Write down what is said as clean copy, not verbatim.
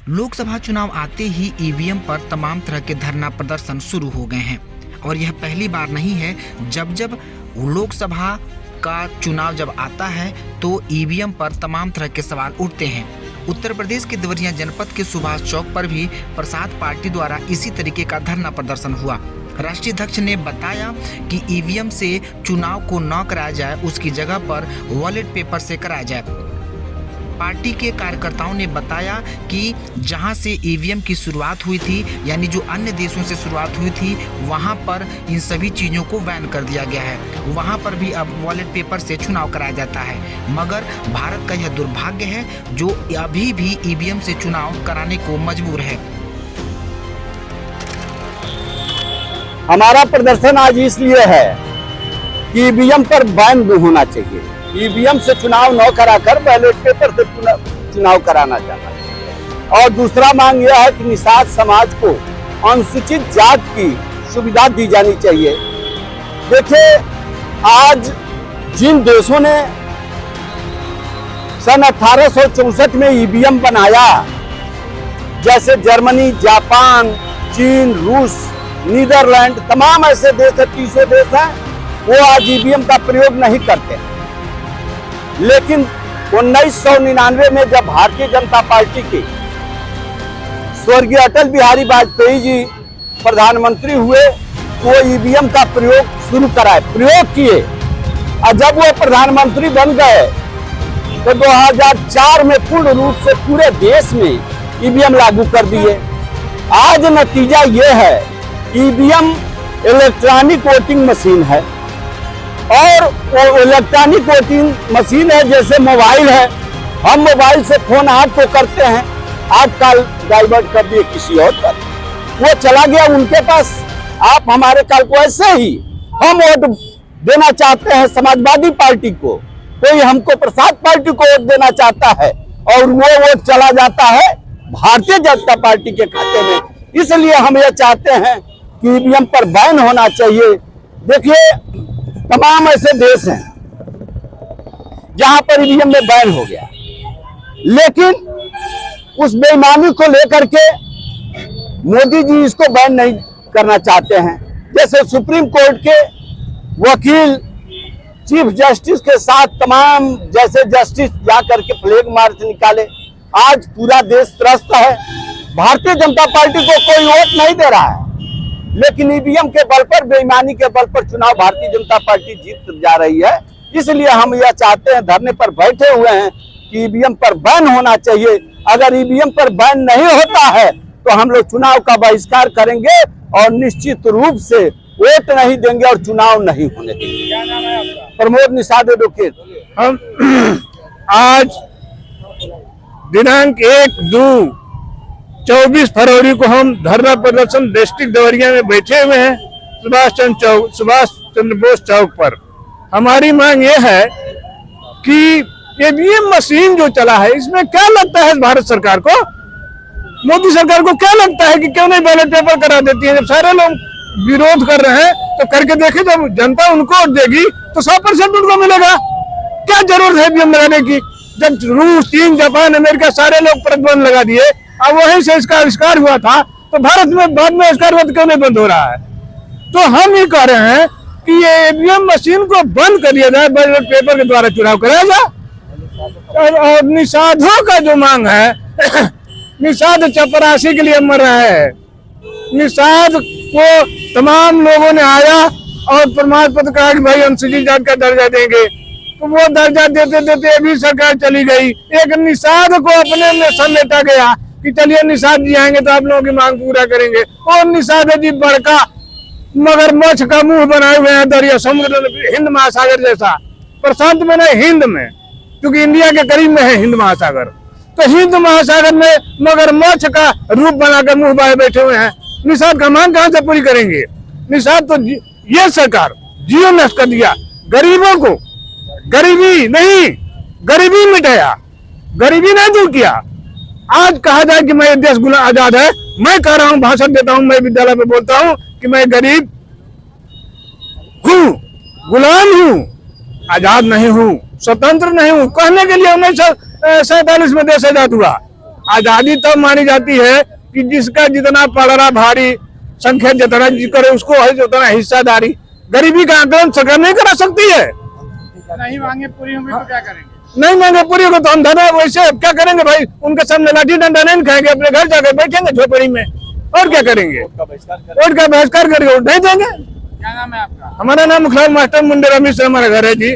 लोकसभा चुनाव आते ही ईवीएम पर तमाम तरह के धरना प्रदर्शन शुरू हो गए हैं और यह पहली बार नहीं है। जब जब लोकसभा का चुनाव जब आता है तो ईवीएम पर तमाम तरह के सवाल उठते हैं। उत्तर प्रदेश के देवरिया जनपद के सुभाष चौक पर भी प्रसाद पार्टी द्वारा इसी तरीके का धरना प्रदर्शन हुआ। राष्ट्रीय अध्यक्ष ने बताया कि ईवीएम से चुनाव को न कराया जाए, उसकी जगह पर वॉलेट पेपर से कराया जाए। पार्टी के कार्यकर्ताओं ने बताया कि जहां से ईवीएम की शुरुआत हुई थी, यानी जो अन्य देशों से शुरुआत हुई थी, वहां पर इन सभी चीज़ों को बैन कर दिया गया है। वहां पर भी अब वॉलेट पेपर से चुनाव कराया जाता है। मगर भारत का यह दुर्भाग्य है जो अभी भी ईवीएम से चुनाव कराने को मजबूर है। हमारा प्रदर्शन आज इसलिए है कि ईवीएम पर बैन होना चाहिए। ईवीएम से चुनाव न कराकर बैलेट पेपर से चुनाव कराना चाहता। और दूसरा मांग यह है कि निषाद समाज को अनुसूचित जात की सुविधा दी जानी चाहिए। देखिए, आज जिन देशों ने सन 1864 में ईवीएम बनाया, जैसे जर्मनी, जापान, चीन, रूस, नीदरलैंड, तमाम ऐसे देश है, 30 देश हैं, वो आज ईवीएम का प्रयोग नहीं करते। लेकिन 1999 में जब भारतीय जनता पार्टी के स्वर्गीय अटल बिहारी वाजपेयी जी प्रधानमंत्री हुए, वो ईवीएम का प्रयोग शुरू कराए, प्रयोग किए। और जब वो प्रधानमंत्री बन गए तो 2004 में पूर्ण रूप से पूरे देश में ईवीएम लागू कर दिए। आज नतीजा ये है, ईवीएम इलेक्ट्रॉनिक वोटिंग मशीन है और वो इलेक्ट्रॉनिक वोटिंग मशीन है जैसे मोबाइल है। हम मोबाइल से फोन आपको करते हैं, आप कॉल डाइवर्ट कर दिए किसी और पर, वो चला गया उनके पास, आप हमारे कॉल को। ऐसे ही हम वोट देना चाहते हैं समाजवादी पार्टी को, कोई हमको प्रसाद पार्टी को वोट देना चाहता है और वो वोट चला जाता है भारतीय जनता पार्टी के खाते में। इसलिए हम ये चाहते हैं कि ईवीएम पर बैन होना चाहिए। देखिए, तमाम ऐसे देश हैं जहां पर ईवीएम में बैन हो गया, लेकिन उस बेईमानी को लेकर के मोदी जी इसको बैन नहीं करना चाहते हैं। जैसे सुप्रीम कोर्ट के वकील चीफ जस्टिस के साथ तमाम जैसे जस्टिस जाकर के फ्लैग मार्च निकाले। आज पूरा देश त्रस्त है, भारतीय जनता पार्टी को कोई वोट नहीं दे रहा है, लेकिन ईवीएम के बल पर, बेईमानी के बल पर चुनाव भारतीय जनता पार्टी जीत जा रही है। इसलिए हम यह चाहते हैं, धरने पर बैठे हुए हैं कि ईवीएम पर बैन होना चाहिए। अगर ईवीएम पर बैन नहीं होता है तो हम लोग चुनाव का बहिष्कार करेंगे और निश्चित रूप से वोट नहीं देंगे और चुनाव नहीं होने देंगे। क्या नाम है आपका? प्रमोद निषाद एडवोकेट। हम आज दिनांक 1-2-24 फरवरी को हम धरना प्रदर्शन डिस्ट्रिक्ट देवरिया में बैठे हुए हैं, सुभाष चंद्र बोस चौक पर। हमारी मांग ये है कि ईवीएम मशीन जो चला है, इसमें क्या लगता है भारत सरकार को, मोदी सरकार को क्या लगता है कि क्यों नहीं बैलेट पेपर करा देती है? जब सारे लोग विरोध कर रहे हैं तो करके देखे, जब जनता उनको देगी तो 100% उनको मिलेगा। क्या जरूरत है ईवीएम लगाने की? जब रूस, चीन, जापान, अमेरिका सारे लोग प्रतिबंध लगा दिए, अब वहीं से इसका आविष्कार हुआ था, तो भारत में बाद में आविष्कार हुआ तो क्यों नहीं बंद हो रहा है? तो हम ये कह रहे हैं कि ये ईवीएम मशीन को बंद कर दिया जाए, बैलेट पेपर के द्वारा चुनाव कराया जाए। और निषादों का जो मांग है, निषाद चपरासी के लिए मर रहा है। निषाद को तमाम लोगों ने आया और प्रमाण पत्र कहा कि भाई अनुसूचित जाति का दर्जा देंगे, तो वो दर्जा देते देते अभी सरकार चली गई। एक निषाद को अपने में समेटा गया कि चलिए निषाद जी आएंगे तो आप लोगों की मांग पूरा करेंगे। और निषाद जी बड़का मगरमच्छ का मुंह बनाए हुए हैं दरिया समुद्र, हिंद महासागर जैसा, प्रशांत में नहीं हिंद में, क्योंकि इंडिया के करीब में है हिंद महासागर। तो हिंद महासागर में मगरमच्छ का रूप बनाकर मुंह बाए बैठे हुए हैं। निषाद का मांग कहां से पूरी करेंगे? निषाद तो ये सरकार जियो नष्ट कर दिया, गरीबों को गरीबी नहीं, गरीबी मिटाया, गरीबी नहीं दूर किया। आज कहा जाए कि मैं देश आजाद है, मैं कह रहा हूं, भाषण देता हूं, मैं विद्यालय में बोलता हूं कि मैं गरीब हूं, गुलाम हूं, आजाद नहीं हूं, स्वतंत्र नहीं हूं। कहने के लिए 1947 में देश आजाद हुआ, आजादी तब मानी जाती है कि जिसका जितना पड़रा भारी संख्या जितना करे उसको है उतना हिस्सादारी। गरीबी का आंकलन सरकार नहीं करा सकती है। नहीं मांगे पूरी होंगी तो क्या करेंगे? नहीं मांगे पूरी को तो हम धरना वैसे क्या करेंगे भाई, उनके सामने लाठी डंडा नहीं खाएंगे, अपने घर जाकर बैठेंगे झोपड़ी में और क्या करेंगे, वोट का बहिष्कार करके वोट नहीं देंगे। क्या नाम है आपका? हमारा नाम मुखलाल मास्टर मुंडे रमेश हमारा घर है जी।